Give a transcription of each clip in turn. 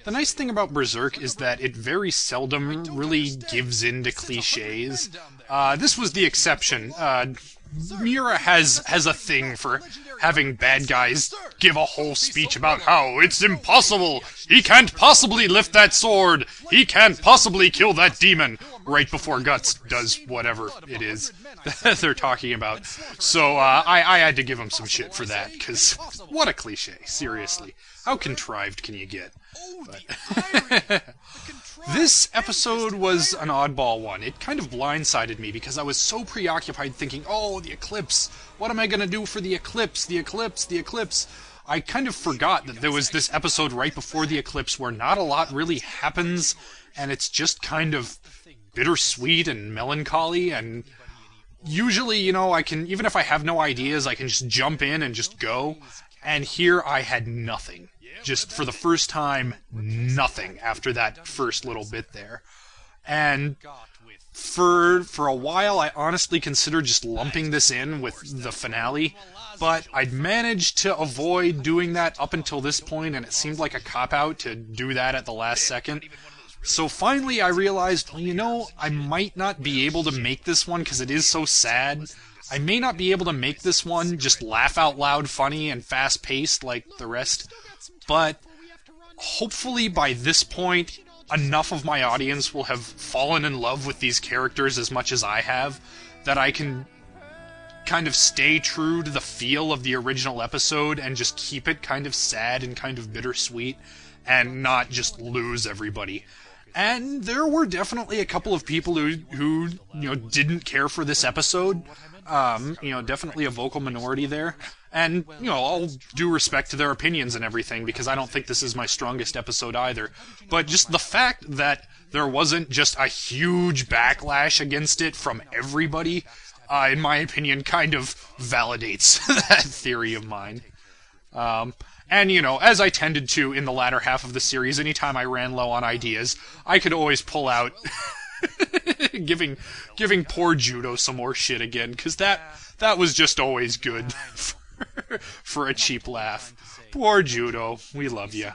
The nice thing about Berserk is that it very seldom really gives in to cliches. This was the exception. Miura has a thing for having bad guys give a whole speech about how it's impossible, he can't possibly lift that sword, he can't possibly kill that demon, right before Guts does whatever it is that they're talking about. So I had to give him some shit for that, because what a cliche, seriously. How contrived can you get? But this episode was an oddball one. It kind of blindsided me because I was so preoccupied thinking, oh, the eclipse, what am I going to do for the eclipse, the eclipse, the eclipse? I kind of forgot that there was this episode right before the eclipse where not a lot really happens, and it's just kind of bittersweet and melancholy, and usually, you know, I can, even if I have no ideas, I can just jump in and just go, and here I had nothing. Just for the first time, nothing after that first little bit there. And for a while, I honestly considered just lumping this in with the finale, but I'd managed to avoid doing that up until this point, and it seemed like a cop-out to do that at the last second. So finally I realized, well, you know, I might not be able to make this one because it is so sad. I may not be able to make this one just laugh out loud funny and fast-paced like the rest, but hopefully by this point, enough of my audience will have fallen in love with these characters as much as I have, that I can kind of stay true to the feel of the original episode and just keep it kind of sad and kind of bittersweet, and not just lose everybody. And there were definitely a couple of people who you know, didn't care for this episode. You know, definitely a vocal minority there. And, you know, all due respect to their opinions and everything, because I don't think this is my strongest episode either. But just the fact that there wasn't just a huge backlash against it from everybody, in my opinion, kind of validates that theory of mine. And, you know, as I tended to in the latter half of the series, anytime I ran low on ideas, I could always pull out giving poor Judo some more shit again, because that was just always good for a cheap laugh. Poor Judo, we love you.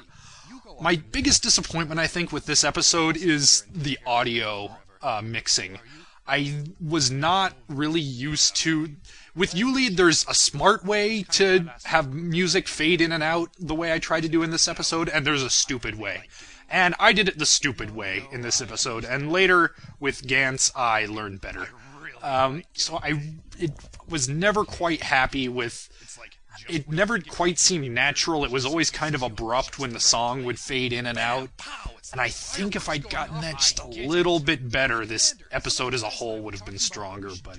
My biggest disappointment, I think, with this episode is the audio mixing. I was not really used to... With ULEAD, there's a smart way to have music fade in and out the way I tried to do in this episode, and there's a stupid way. And I did it the stupid way in this episode, and later, with Gantz, I learned better. So it was never quite happy with... It never quite seemed natural. It was always kind of abrupt when the song would fade in and out. And I think if I'd gotten that just a little bit better, this episode as a whole would have been stronger, but...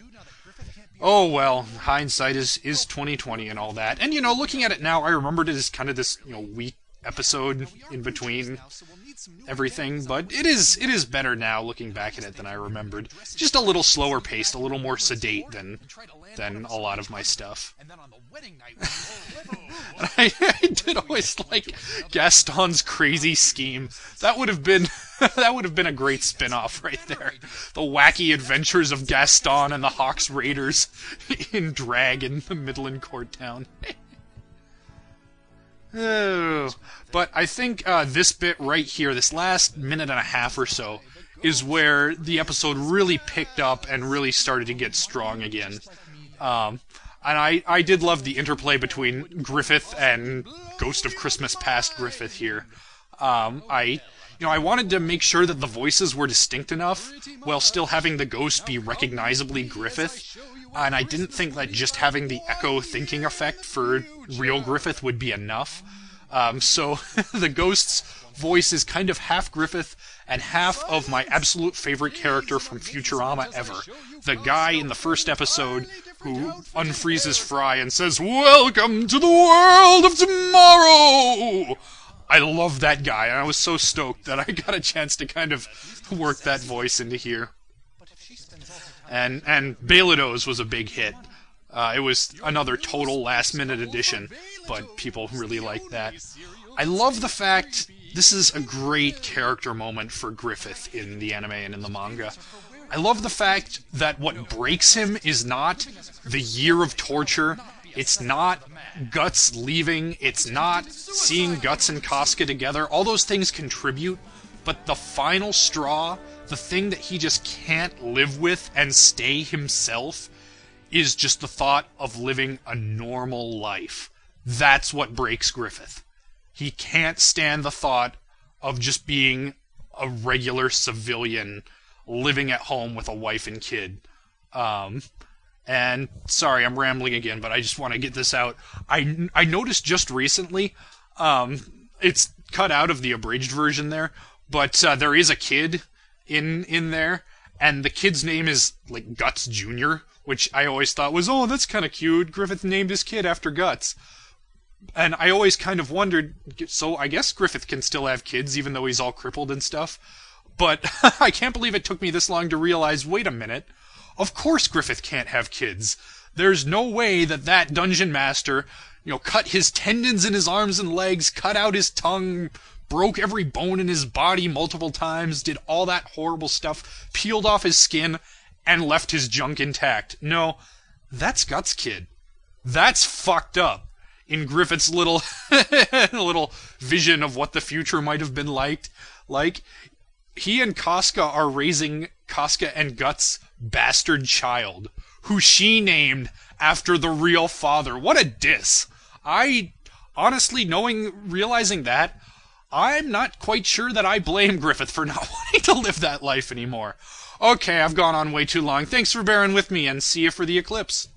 Oh well, hindsight is 20/20 and all that. And, you know, looking at it now, I remembered it as kind of this, you know, weak episode in between everything, but it is better now looking back at it than I remembered. Just a little slower paced, a little more sedate than a lot of my stuff. I did always like Gaston's crazy scheme. That would have been a great spin-off right there. The wacky adventures of Gaston and the Hawks Raiders in drag in the Midland Court town. Oh, but I think this bit right here, this last minute and a half or so, is where the episode really picked up and really started to get strong again. And I did love the interplay between Griffith and Ghost of Christmas Past Griffith here. I wanted to make sure that the voices were distinct enough while still having the ghost be recognizably Griffith. And I didn't think that just having the echo thinking effect for real Griffith would be enough. So the ghost's voice is kind of half Griffith and half of my absolute favorite character from Futurama ever. The guy in the first episode who unfreezes Fry and says, "Welcome to the world of tomorrow!" I love that guy, and I was so stoked that I got a chance to kind of work that voice into here. And Belidos was a big hit. It was another total last-minute addition, but people really liked that. I love the fact this is a great character moment for Griffith in the anime and in the manga. I love the fact that what breaks him is not the year of torture It's not Guts leaving. It's not seeing Guts and Casca together. All those things contribute, but the final straw, the thing that he just can't live with and stay himself, is just the thought of living a normal life. That's what breaks Griffith. He can't stand the thought of just being a regular civilian living at home with a wife and kid. And sorry, I'm rambling again, but I just want to get this out. I noticed just recently, it's cut out of the abridged version there, but there is a kid in there, and the kid's name is like Guts Jr., which I always thought was, oh, that's kind of cute. Griffith named his kid after Guts. And I always kind of wondered, so I guess Griffith can still have kids even though he's all crippled and stuff. But I can't believe it took me this long to realize, wait a minute, of course Griffith can't have kids. There's no way that dungeon master, cut his tendons in his arms and legs, cut out his tongue, broke every bone in his body multiple times, did all that horrible stuff, peeled off his skin, and left his junk intact. No, that's Guts' kid. That's fucked up. In Griffith's little vision of what the future might have been like, he and Casca are raising Casca and Guts' bastard child, who she named after the real father. What a diss. I honestly, realizing that, I'm not quite sure that I blame Griffith for not wanting to live that life anymore. Okay, I've gone on way too long. Thanks for bearing with me, and see you for the eclipse.